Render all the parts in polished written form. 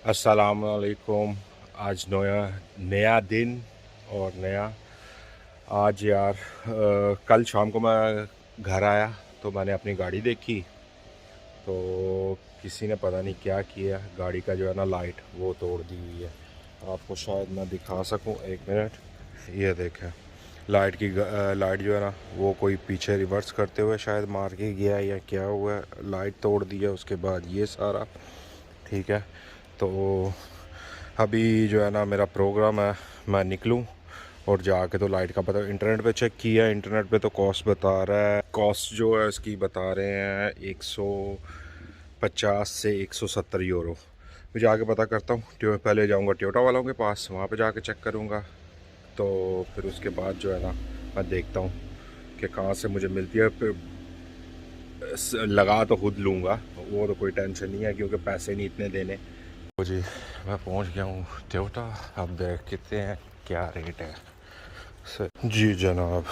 अस्सलामुअलैकुम। आज नया नया दिन और नया आज यार कल शाम को मैं घर आया तो मैंने अपनी गाड़ी देखी तो किसी ने पता नहीं क्या किया, गाड़ी का जो है ना लाइट वो तोड़ दी हुई है। आपको शायद मैं दिखा सकूं, एक मिनट। ये देखें, लाइट जो है ना वो कोई पीछे रिवर्स करते हुए शायद मार के गया या क्या हुआ है, लाइट तोड़ दी है। उसके बाद ये सारा ठीक है। तो अभी जो है ना मेरा प्रोग्राम है, मैं निकलूं और जाके तो लाइट का पता इंटरनेट पे चेक किया। इंटरनेट पे तो कॉस्ट बता रहा है, कॉस्ट जो है इसकी बता रहे हैं 150 से 170 यूरो। मैं जाके पता करता हूँ, पहले जाऊँगा टोयोटा वालों के पास, वहाँ पे जाके चेक करूँगा। तो फिर उसके बाद जो है ना मैं देखता हूँ कि कहाँ से मुझे मिलती है। फिर लगा तो खुद लूँगा, वो तो कोई टेंशन नहीं है क्योंकि पैसे नहीं इतने देने। तो जी मैं पहुंच गया हूँ टोयोटा। अब देखते हैं क्या रेट है। जी जनाब,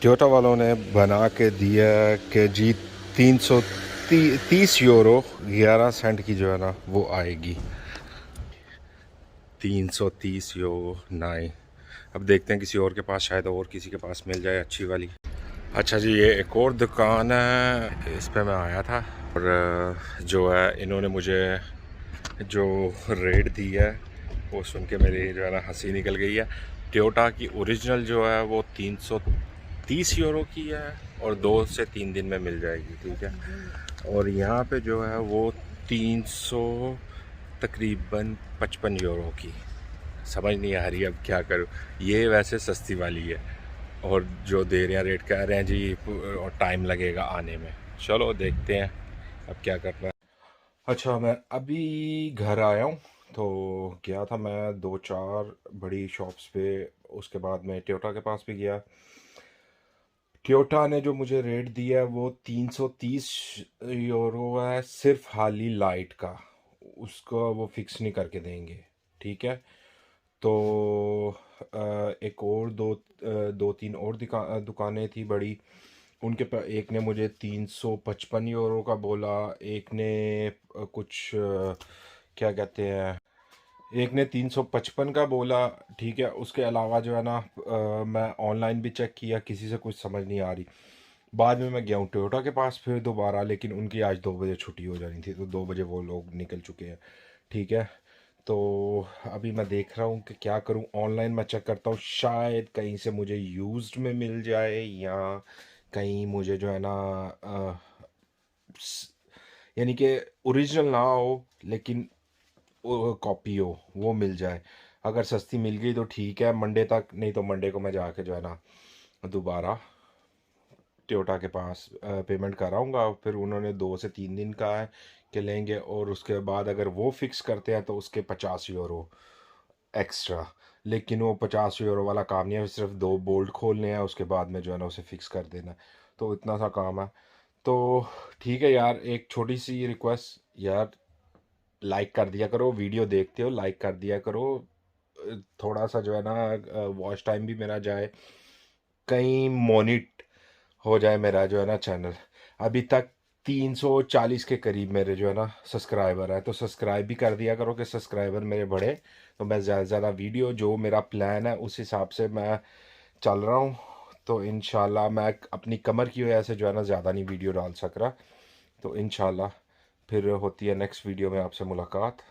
टोयोटा वालों ने बना के दिया कि जी 330 यूरो 11 सेंट की जो है ना वो आएगी। 330 यूरो नहीं। अब देखते हैं किसी और के पास, शायद और किसी के पास मिल जाए अच्छी वाली। अच्छा जी, ये एक और दुकान है, इस पे मैं आया था और जो है इन्होंने मुझे जो रेट दी है वो सुन के मेरी जो है ना हंसी निकल गई है। टोयोटा की ओरिजिनल जो है वो 330 यूरो की है और 2 से 3 दिन में मिल जाएगी, ठीक है। और यहाँ पे जो है वो 300 तकरीबन 55 यूरो की। समझ नहीं आ रही अब क्या करूँ। ये वैसे सस्ती वाली है और जो दे रहे हैं रेट कह रहे हैं जी और टाइम लगेगा आने में। चलो देखते हैं अब क्या करना है। अच्छा, मैं अभी घर आया हूँ। तो गया था मैं दो चार बड़ी शॉप्स पे, उसके बाद मैं टोयोटा के पास भी गया। टोयोटा ने जो मुझे रेट दिया है वो 330 यूरो है, सिर्फ हाली लाइट का। उसका वो फिक्स नहीं करके देंगे, ठीक है। तो एक और दो तीन और दुकानें थी बड़ी, उनके पर एक ने मुझे 355 यूरो का बोला, एक ने कुछ क्या कहते हैं, एक ने 355 का बोला, ठीक है। उसके अलावा जो है ना मैं ऑनलाइन भी चेक किया, किसी से कुछ समझ नहीं आ रही। बाद में मैं गया हूँ टोयोटा के पास फिर दोबारा, लेकिन उनकी आज 2 बजे छुट्टी हो जानी थी तो 2 बजे वो लोग निकल चुके हैं, ठीक है। तो अभी मैं देख रहा हूँ कि क्या करूँ। ऑनलाइन मैं चेक करता हूँ, शायद कहीं से मुझे यूज्ड में मिल जाए या कहीं मुझे जो है ना यानी कि ओरिजिनल ना हो लेकिन कॉपी हो वो मिल जाए। अगर सस्ती मिल गई तो ठीक है मंडे तक, नहीं तो मंडे को मैं जाके जो है ना दोबारा टोयोटा के पास पेमेंट कराऊंगा। फिर उन्होंने 2 से 3 दिन का है कि लेंगे, और उसके बाद अगर वो फिक्स करते हैं तो उसके 50 यूरो एक्स्ट्रा। लेकिन वो 50 यूरो वाला काम नहीं है, सिर्फ 2 बोल्ट खोलने हैं, उसके बाद में जो है ना उसे फिक्स कर देना है। तो इतना सा काम है। तो ठीक है यार, एक छोटी सी रिक्वेस्ट यार, लाइक कर दिया करो, वीडियो देखते हो लाइक कर दिया करो। थोड़ा सा जो है ना वॉच टाइम भी मेरा जाए, कहीं मोनिट हो जाए मेरा जो है ना चैनल। अभी तक 340 के करीब मेरे जो है ना सब्सक्राइबर है, तो सब्सक्राइब भी कर दिया करो कि सब्सक्राइबर मेरे बढ़े, तो मैं ज़्यादा से ज़्यादा वीडियो, जो मेरा प्लान है उस हिसाब से मैं चल रहा हूँ। तो इंशाल्लाह मैं अपनी कमर की वजह से जो है ना ज़्यादा नहीं वीडियो डाल सक रहा। तो इंशाल्लाह फिर होती है नेक्स्ट वीडियो में आपसे मुलाकात।